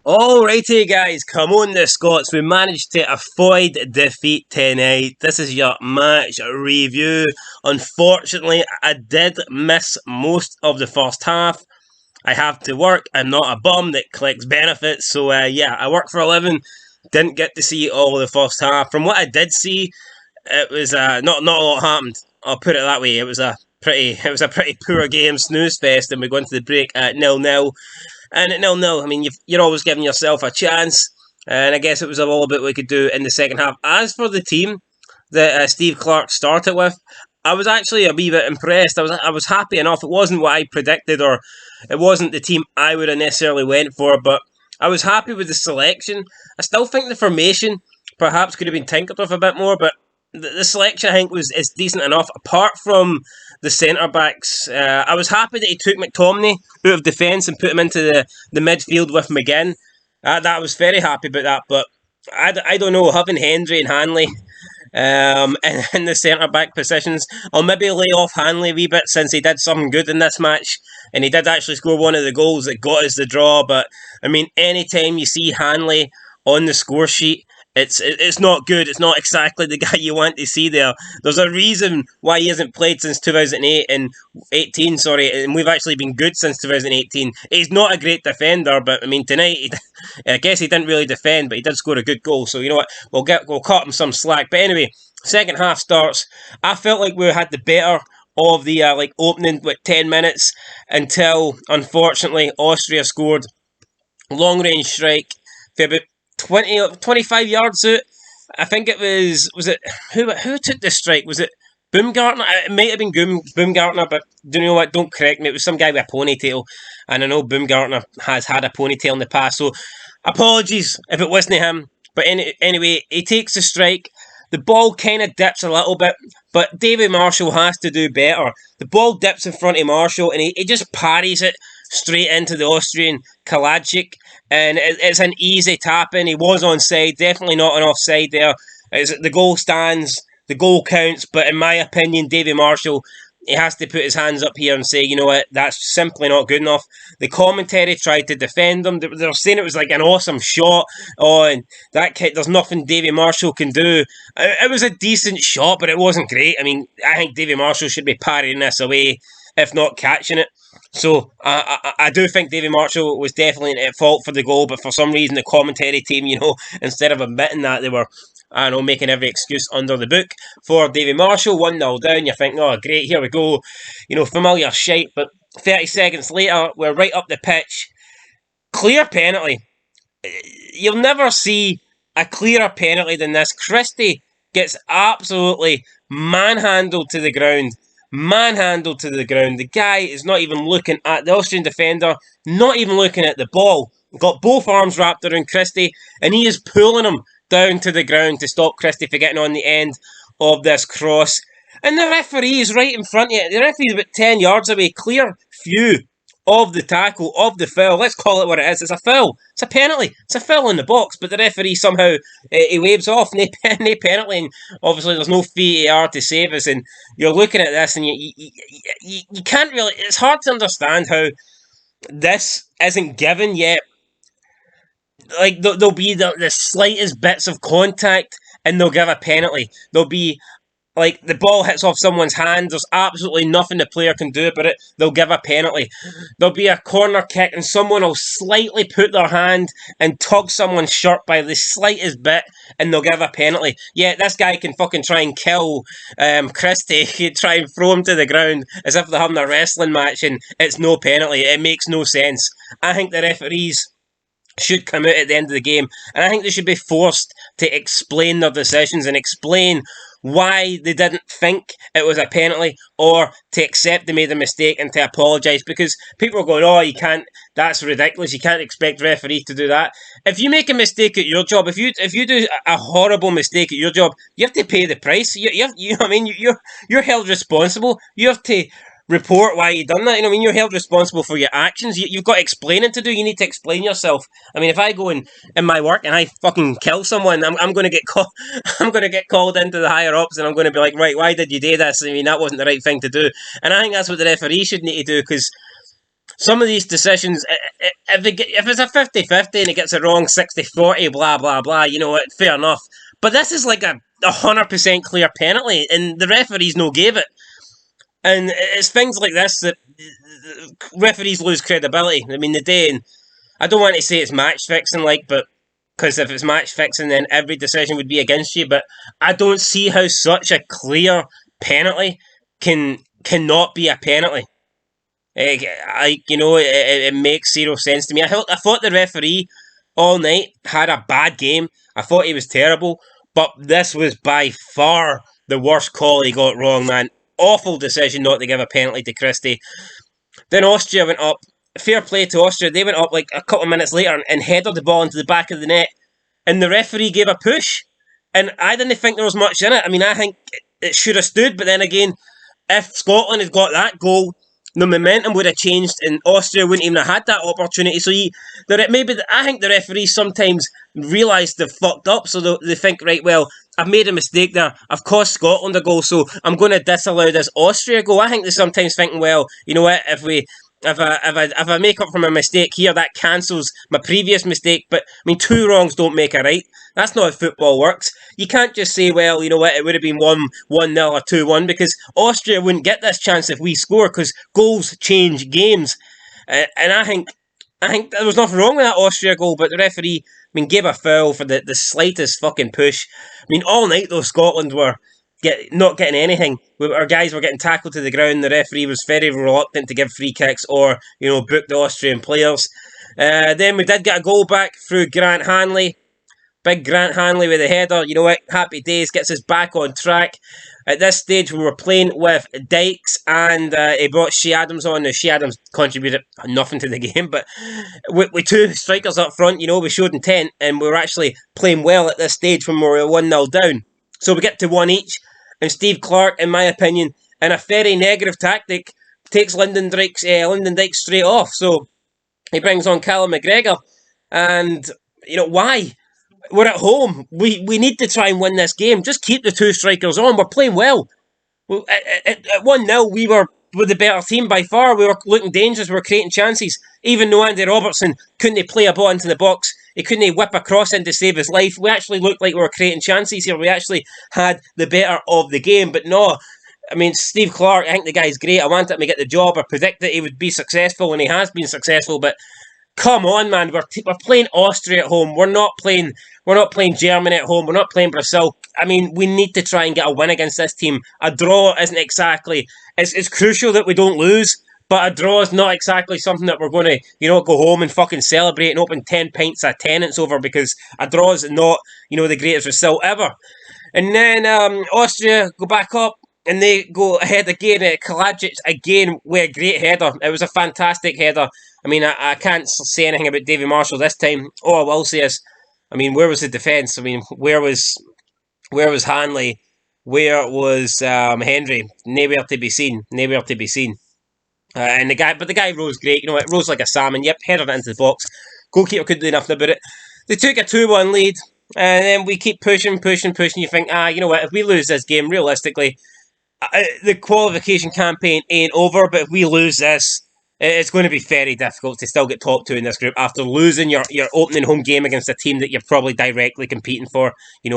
Alrighty guys, come on the Scots, we managed to avoid defeat tonight. This is your match review. Unfortunately, I did miss most of the first half. I have to work, I'm not a bum that collects benefits, so yeah, I work for a living. Didn't get to see all of the first half. From what I did see, it was not a lot happened. I'll put it that way. It was a pretty poor game, snooze fest, and we go into the break at 0-0. And at 0-0, I mean, you're always giving yourself a chance. And I guess it was a little bit we could do in the second half. As for the team that Steve Clarke started with, I was actually a wee bit impressed. I was happy enough. It wasn't what I predicted, or it wasn't the team I would have necessarily went for, but I was happy with the selection. I still think the formation perhaps could have been tinkered with a bit more, but the selection I think is decent enough. Apart from the centre backs, I was happy that he took McTominay out of defence and put him into the midfield with Mcginn. I was very happy about that. But I don't know, having Hendry and Hanley in the centre back positions, I'll maybe lay off Hanley a wee bit since he did something good in this match, and he did actually score one of the goals that got us the draw. But I mean, anytime you see Hanley on the score sheet, it's not good. It's not exactly the guy you want to see there. There's a reason why he hasn't played since 2018, and we've actually been good since 2018. He's not a great defender, but I mean tonight, I guess he didn't really defend, but he did score a good goal. So you know what, we'll cut him some slack. But anyway, second half starts. I felt like we had the better of the opening 10 minutes until unfortunately Austria scored. Long range strike for about 25 yards out. I think it was it who took the strike? Was it Baumgartner? It might have been Baumgartner, but do you know what? Don't correct me. It was some guy with a ponytail, and I know Baumgartner has had a ponytail in the past, so apologies if it wasn't him. But anyway, he takes the strike. The ball kind of dips a little bit, but David Marshall has to do better. The ball dips in front of Marshall, and he just parries it straight into the Austrian Kalajic, and it's an easy tap in. He was onside, definitely not an offside there. The goal stands, the goal counts, but in my opinion, David Marshall, he has to put his hands up here and say, you know what, that's simply not good enough. The commentary tried to defend him. They were saying it was like an awesome shot. Oh, and that kid, there's nothing David Marshall can do. It was a decent shot, but it wasn't great. I mean, I think David Marshall should be parrying this away, if not catching it. So I do think David Marshall was definitely at fault for the goal, but for some reason the commentary team, instead of admitting that, they were, making every excuse under the book for David Marshall. 1-0 down, you think, oh great, here we go, familiar shite, but 30 seconds later, we're right up the pitch. Clear penalty. You'll never see a clearer penalty than this. Christie gets absolutely manhandled to the ground. The guy is not even looking at the Austrian defender, not even looking at the ball. Got both arms wrapped around Christie, and he is pulling him down to the ground to stop Christie from getting on the end of this cross. And the referee is right in front of you. The referee is about 10 yards away, clear view of the tackle, of the foul. Let's call it what it is. It's a foul. It's a penalty. It's a foul in the box, but the referee somehow he waves off, no penalty, and obviously there's no VAR to save us, and you're looking at this and you can't really, it's hard to understand how this isn't given yet. Like, there'll be the slightest bits of contact and they'll give a penalty. There'll be, like, the ball hits off someone's hand, there's absolutely nothing the player can do about it, they'll give a penalty. There'll be a corner kick and someone will slightly put their hand and tug someone's shirt by the slightest bit and they'll give a penalty. Yeah, this guy can fucking try and kill Christie, he'd try and throw him to the ground as if they're having a wrestling match, and it's no penalty. It makes no sense. I think the referees should come out at the end of the game, and I think they should be forced to explain their decisions and explain why they didn't think it was a penalty, or to accept they made a mistake and to apologise, because people are going, oh, you can't, that's ridiculous, you can't expect referees to do that. If you make a mistake at your job, if you do a horrible mistake at your job, you have to pay the price. You know what I mean? You're held responsible. You have to report why you done that. You're held responsible for your actions. You've got explaining to do. You need to explain yourself. I mean, if I go in my work and I fucking kill someone, I'm going to get called. I'm going to get called into the higher ups, and I'm going to be like, right, why did you do this? I mean, that wasn't the right thing to do. And I think that's what the referee should need to do, because some of these decisions, if it's a 50-50 and it gets it wrong 60-40, blah, blah, blah, you know what, fair enough. But this is like a 100% clear penalty, and the referees no gave it. And it's things like this that referees lose credibility. I mean, the day, and I don't want to say it's match fixing, but because if it's match fixing, then every decision would be against you. But I don't see how such a clear penalty cannot be a penalty. It makes zero sense to me. I thought the referee all night had a bad game. I thought he was terrible, but this was by far the worst call he got wrong, man. Awful decision not to give a penalty to Christie. Then Austria went up. Fair play to Austria. They went up like a couple of minutes later and headed the ball into the back of the net, and the referee gave a push. And I didn't think there was much in it. I mean, I think it should have stood, but then again, if Scotland had got that goal, the momentum would have changed and Austria wouldn't even have had that opportunity. So I think the referees sometimes realise they've fucked up, so they think, right, well, I've made a mistake there. I've cost Scotland a goal, so I'm going to disallow this Austria goal. I think they're sometimes thinking, well, you know what, if I make up for my mistake here, that cancels my previous mistake. But I mean, two wrongs don't make a right. That's not how football works. You can't just say, well, you know what, it would have been 1-0 or 2-1, because Austria wouldn't get this chance if we score, because goals change games. And I think there was nothing wrong with that Austria goal, but the referee, gave a foul for the slightest fucking push. I mean, all night though, Scotland were not getting anything. Our guys were getting tackled to the ground. The referee was very reluctant to give free kicks or, book the Austrian players. Then we did get a goal back through Grant Hanley. Big Grant Hanley with a header. You know what? Happy days. Gets us back on track. At this stage, we were playing with Dykes, and he brought Shea Adams on. Now, Shea Adams contributed nothing to the game, but with two strikers up front, we showed intent, and we were actually playing well at this stage when we were 1-0 down. So we get to one each, and Steve Clarke, in my opinion, in a very negative tactic, takes Lyndon Dykes straight off. So he brings on Callum McGregor, and why? We're at home. We need to try and win this game. Just keep the two strikers on. We're playing well. At 1-0, we were the better team by far. We were looking dangerous. We were creating chances. Even though Andy Robertson couldn't play a ball into the box, he couldn't whip a cross in to save his life. We actually looked like we were creating chances here. We actually had the better of the game. But no, Steve Clarke, I think the guy's great. I wanted him to get the job. I predicted he would be successful, and he has been successful. But come on, man, we're playing Austria at home. We're not playing Germany at home. We're not playing Brazil. We need to try and get a win against this team. A draw isn't exactly... It's crucial that we don't lose, but a draw is not exactly something that we're going to, go home and fucking celebrate and open 10 pints of tenants over, because a draw is not, the greatest result ever. And then Austria go back up, and they go ahead again. Kalajic again with a great header. It was a fantastic header. I can't say anything about Davy Marshall this time. All I will say is, where was the defence? Where was Hanley? Where was Henry? Nowhere to be seen. And the guy rose great. It rose like a salmon. Yep, headed it into the box. Goalkeeper couldn't do nothing about it. They took a 2-1 lead, and then we keep pushing. You think, you know what? If we lose this game, realistically, the qualification campaign ain't over. But if we lose this, it's going to be very difficult to still get top two in this group after losing your opening home game against a team that you're probably directly competing for,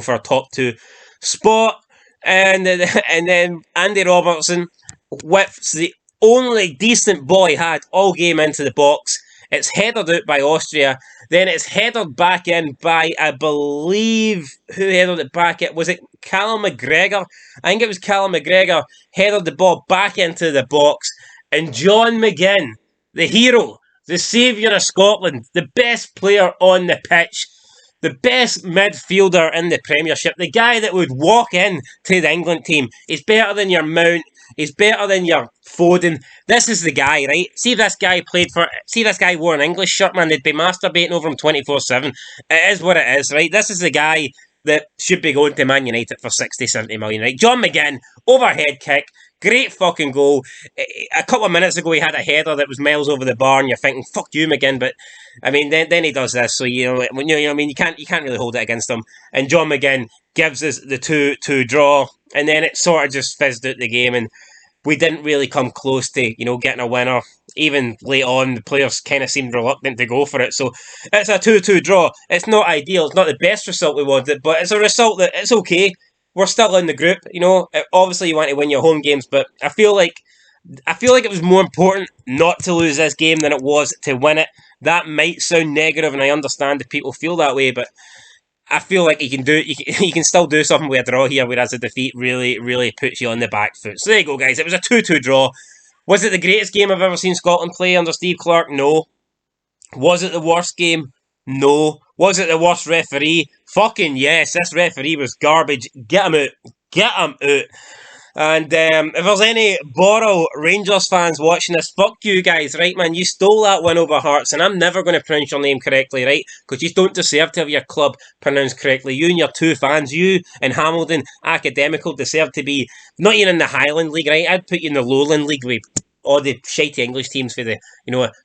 for a top two spot. And then Andy Robertson whips the only decent ball he had all game into the box. It's headed out by Austria. Then it's headed back in by, I believe, who headed it back in? Was it Callum McGregor? I think it was Callum McGregor headed the ball back into the box. And John Mcginn, the hero, the saviour of Scotland, the best player on the pitch, the best midfielder in the Premiership, the guy that would walk in to the England team. He's better than your Mount. He's better than your Foden. This is the guy, right? See if this guy wore an English shirt, man, they'd be masturbating over him 24/7. It is what it is, right? This is the guy that should be going to Man United for 60, 70 million, right? John Mcginn, overhead kick, great fucking goal. A couple of minutes ago, he had a header that was miles over the bar, and you're thinking, "Fuck you, McGinn." But then he does this, so you can't really hold it against him. And John Mcginn gives us the 2-2 draw, and then it sort of just fizzed out the game. And we didn't really come close to, getting a winner. Even late on, the players kind of seemed reluctant to go for it. So it's a 2-2 draw. It's not ideal. It's not the best result we wanted, but it's a result that it's okay. We're still in the group. Obviously you want to win your home games, but I feel like it was more important not to lose this game than it was to win it. That might sound negative, and I understand if people feel that way, but I feel like you can still do something with a draw here, whereas a defeat really, really puts you on the back foot. So there you go, guys. It was a 2-2 draw. Was it the greatest game I've ever seen Scotland play under Steve Clarke? No. Was it the worst game? No. Was it the worst referee? Fucking yes. This referee was garbage. Get him out. Get him out. And if there's any Borough Rangers fans watching this, fuck you guys, right, man? You stole that win over Hearts, and I'm never going to pronounce your name correctly, right? Because you don't deserve to have your club pronounced correctly. You and your two fans, you and Hamilton Academical, deserve to be not even in the Highland League, right? I'd put you in the Lowland League with all the shitey English teams for the,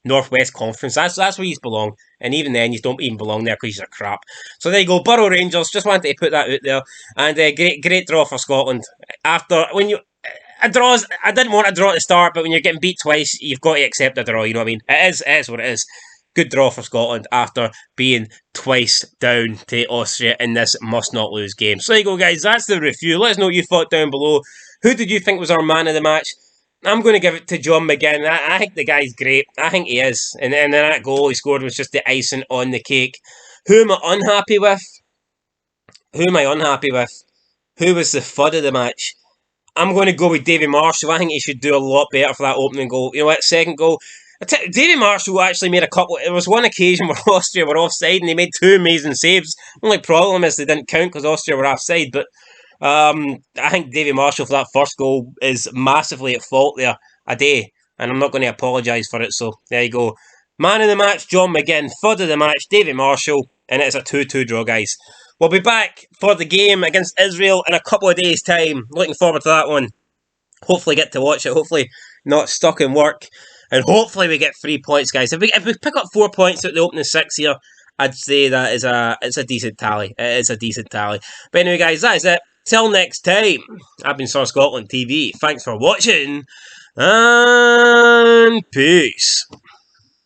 Northwest Conference. That's where you belong. And even then, you don't even belong there because you're crap. So there you go, Borough Rangers. Just wanted to put that out there. And great draw for Scotland. After, I didn't want a draw to start, but when you're getting beat twice, you've got to accept a draw, you know what I mean? It is what it is. Good draw for Scotland after being twice down to Austria in this must-not-lose game. So there you go, guys. That's the review. Let us know what you thought down below. Who did you think was our man of the match? I'm going to give it to John Mcginn. I think the guy's great. I think he is. And then that goal he scored was just the icing on the cake. Who am I unhappy with? Who was the FUD of the match? I'm going to go with Davy Marshall. I think he should do a lot better for that opening goal. You know what? Second goal. Davy Marshall actually made a couple. There was one occasion where Austria were offside and he made two amazing saves. The only problem is they didn't count because Austria were offside. But I think Davy Marshall for that first goal is massively at fault there. And I'm not going to apologise for it. So there you go. Man of the match, John Mcginn. FUD of the match, Davy Marshall. And it's a 2-2 draw, guys. We'll be back for the game against Israel in a couple of days' time. Looking forward to that one. Hopefully get to watch it. Hopefully not stuck in work. And hopefully we get 3 points, guys. If we pick up 4 points at the opening 6 here, I'd say that it's a decent tally. It is a decent tally. But anyway, guys, that is it. Till next time, I've been Sir Scotland TV. Thanks for watching, and peace.